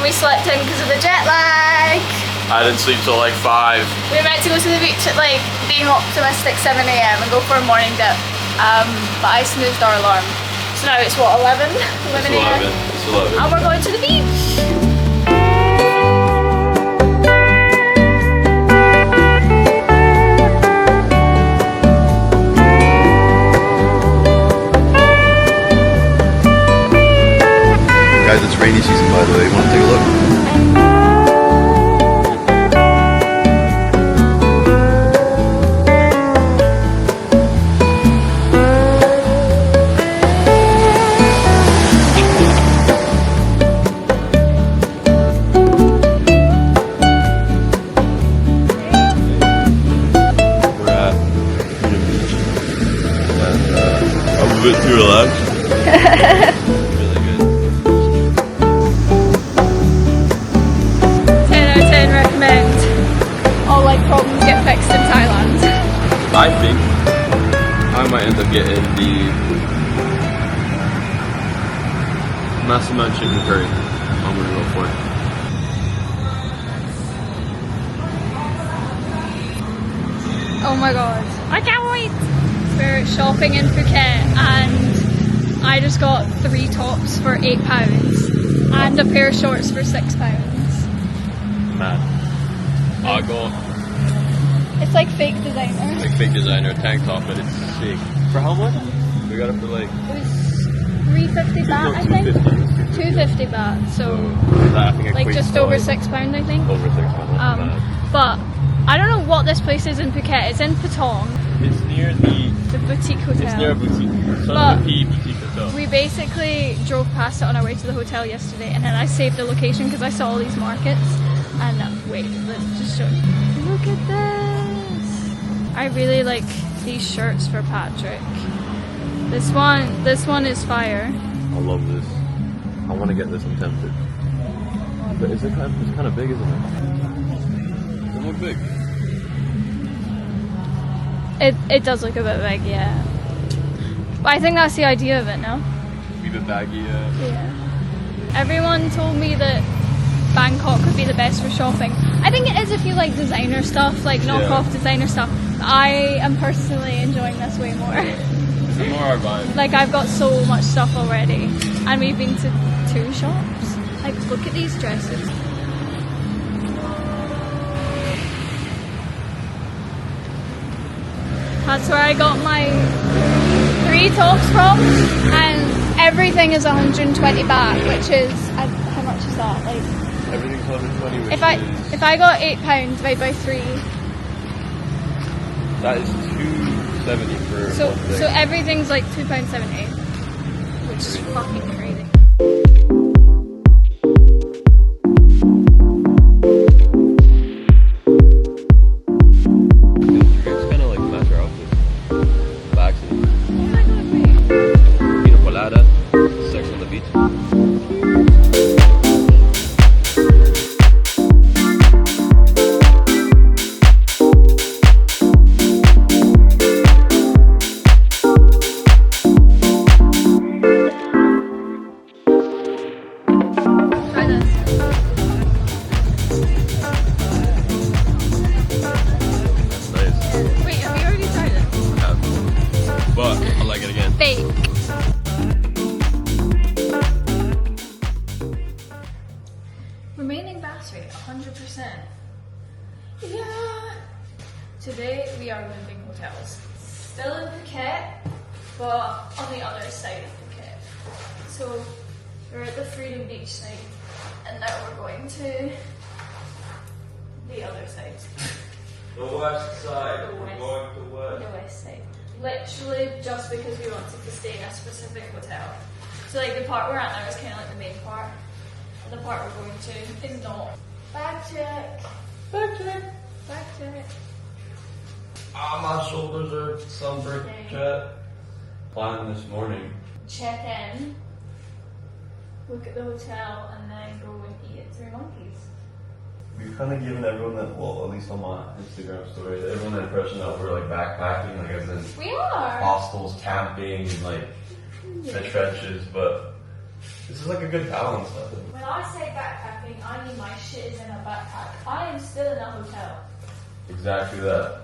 we slept in because of the jet lag. I didn't sleep till like 5. We were meant to go to the beach at like, being optimistic, 7 AM and go for a morning dip. But I snoozed our alarm. So now it's what, 11? 11 AM? It's 11. And we're going to the beach. Guys, it's rainy season by the way. You want to take a look? We're at Freedom Beach. And I'm a bit too relaxed. Problems get fixed in Thailand. I think I might end up getting the Massaman chicken curry. I'm gonna go for it. Oh my god, I can't wait! We're shopping in Phuket and I just got 3 tops for £8 and a pair of shorts for £6. Mad. I'll go. It's like fake designer. Like fake designer tank top, but it's sick. For how much? We got it for like. It was 350 baht, I think. 250 baht. So that, I think, like just over £6, I think. Over £6. But I don't know what this place is in Phuket. It's in Patong. It's near the boutique hotel. It's near a boutique. It's But the PHUKET boutique hotel. we basically drove past it on our way to the hotel yesterday, and then I saved the location because I saw all these markets. And wait, let's just show you. Look at this! I really like these shirts for Patrick. This one is fire. I love this. I want to get this. I'm tempted. But it's kind of big, isn't it? Does it look big? It does look a bit big, yeah. But I think that's the idea of it, no? Be a bit baggy, Yeah. Everyone told me that Bangkok would be the best for shopping. I think it is if you like designer stuff, like knockoff designer stuff. I am personally enjoying this way more. It's more our vibe. Like I've got so much stuff already, and we've been to 2 shops. Like look at these dresses. That's where I got my 3 tops from, and everything is 120 baht, which is how much is that? Like Everything's 120. if I got £8 divided by 3. That is 270 for So one thing. so everything's like £2.78, which is fucking crazy. It's kind of like match our outfits. Backseat. Pina colada. Sex on the beach. But I like it again. Fake. Remaining battery 100%. Yeah. Today we are moving hotels. Still in Phuket, but on the other side of Phuket. So we're at the Freedom Beach side, and now we're going to the other side. The west side. The We're west. going to west. The west side. Literally just because we wanted to stay in a specific hotel. So like the part we're at now is kind of like the main part. And the part we're going to is not. Back check. Back check. Back check. Ah, my shoulders are sunburned. Okay. Plan this morning. Check in. Look at the hotel and then go and eat at Three Monkeys. We've kind of given everyone that, well, at least on my Instagram story, everyone the impression that we're like backpacking, like as in We are. hostels, camping, like the trenches, but This is like a good balance, I think. When I say backpacking, I mean my shit is in a backpack. I am still in a hotel. Exactly that.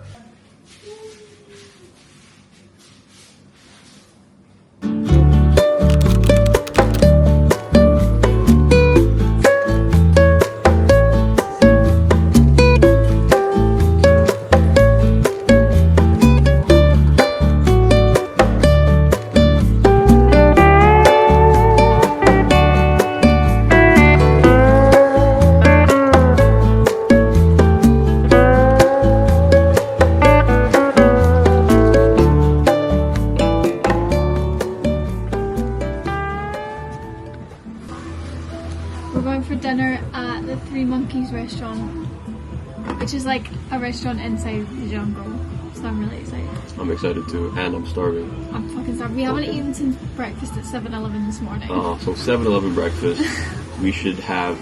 We're going for dinner at the Three Monkeys restaurant, which is like a restaurant inside the jungle. So I'm really excited. I'm excited too, and I'm starving. I'm fucking starving. We haven't eaten since breakfast at 7-Eleven this morning. So 7-Eleven breakfast. We should have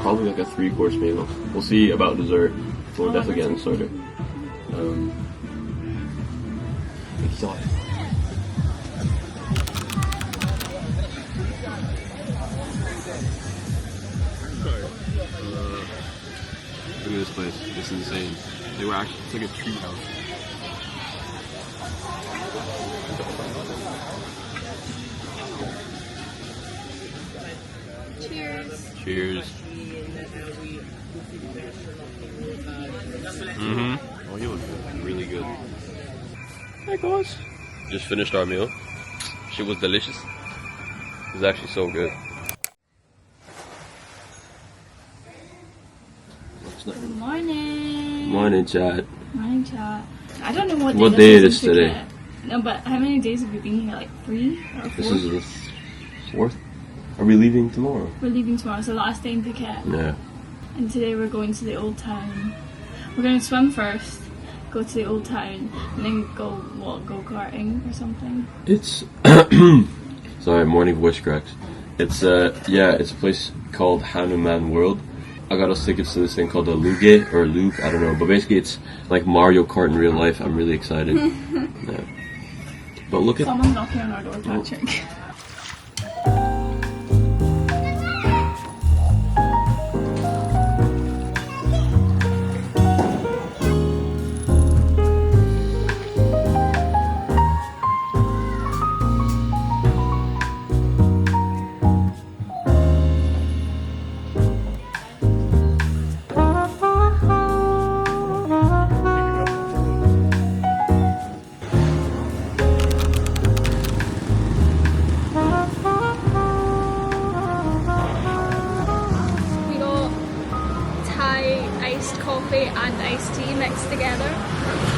probably like a 3-course meal. We'll see about dessert. We're definitely getting started. Excited. Look at this place. It's insane. They were actually, it's like a tree house. Cheers. Cheers. Oh, you look good. Really good. Hey guys. Just finished our meal. Shit was delicious. It was actually so good. Good morning. Morning, chat. Morning, chat. I don't know What day it is today. No, but how many days have we been here? Like 3 or 4? This is the 4th. Are we leaving tomorrow? We're leaving tomorrow, so last day in Phuket. Yeah. And today we're going to the old town. We're going to swim first, go to the old town, and then go karting or something. It's sorry, morning voice cracks. It's it's a place called Hanuman World. I got us tickets to this thing called the Luge or Luke, I don't know, but basically it's like Mario Kart in real life. I'm really excited. Yeah. But look at Someone knocking on our door, Patrick. Coffee and iced tea mixed together,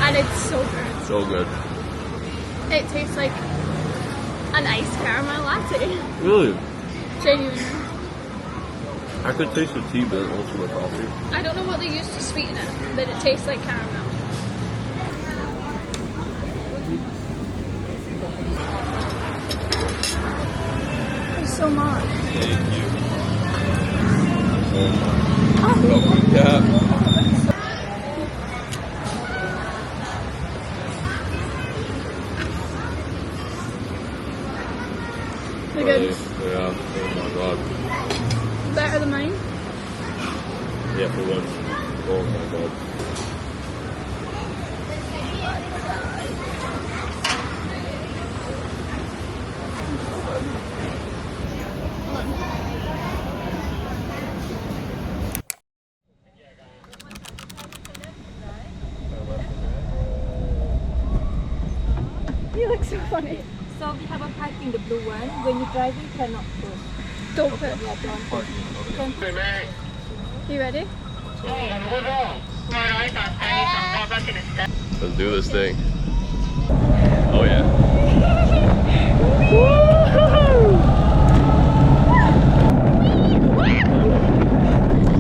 and it's so good. so good. It tastes like an iced caramel latte. Really? Genuinely. I could taste the tea, but also the coffee. I don't know what they use to sweeten it, but it tastes like caramel. There's so much. Thank you. Oh. Welcome, yeah. They're good. Yeah. Oh my god. Better than mine. Yeah, for once. Oh my god. You look so funny. So we have a pipe in the blue one. When you're driving, cannot push. Don't put. Yeah, don't push. You ready? Let's do this thing. Oh yeah.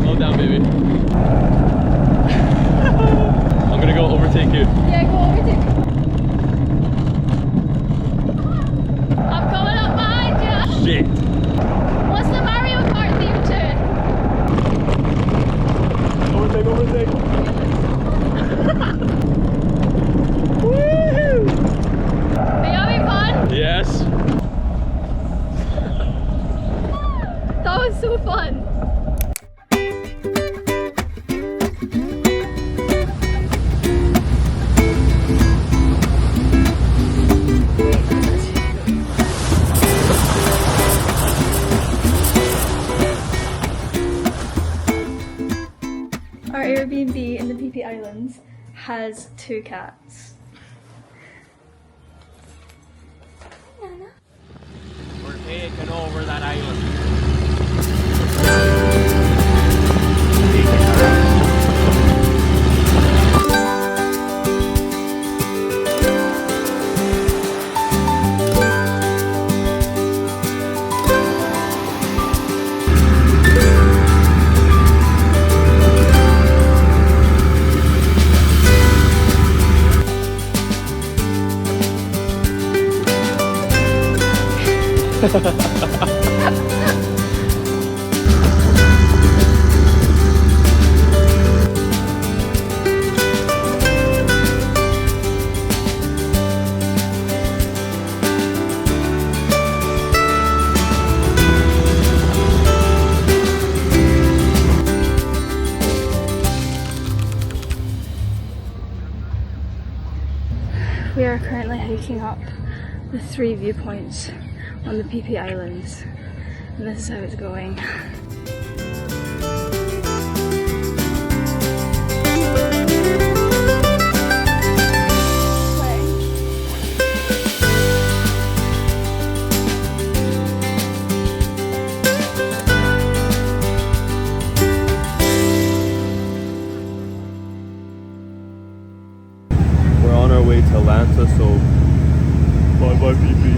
Slow down, baby. I'm gonna go overtake you. Yeah, go overtake me. I'm coming up behind you. Shit. What's the Mario Kart theme tune? Overtake, overtake. Woohoo! Are you having fun? has 2 cats. We're taking over that island. We are currently hiking up the 3 viewpoints on the Phi Phi Islands, and this is how it's going. We're on our way to Atlanta, so bye bye, Phi Phi.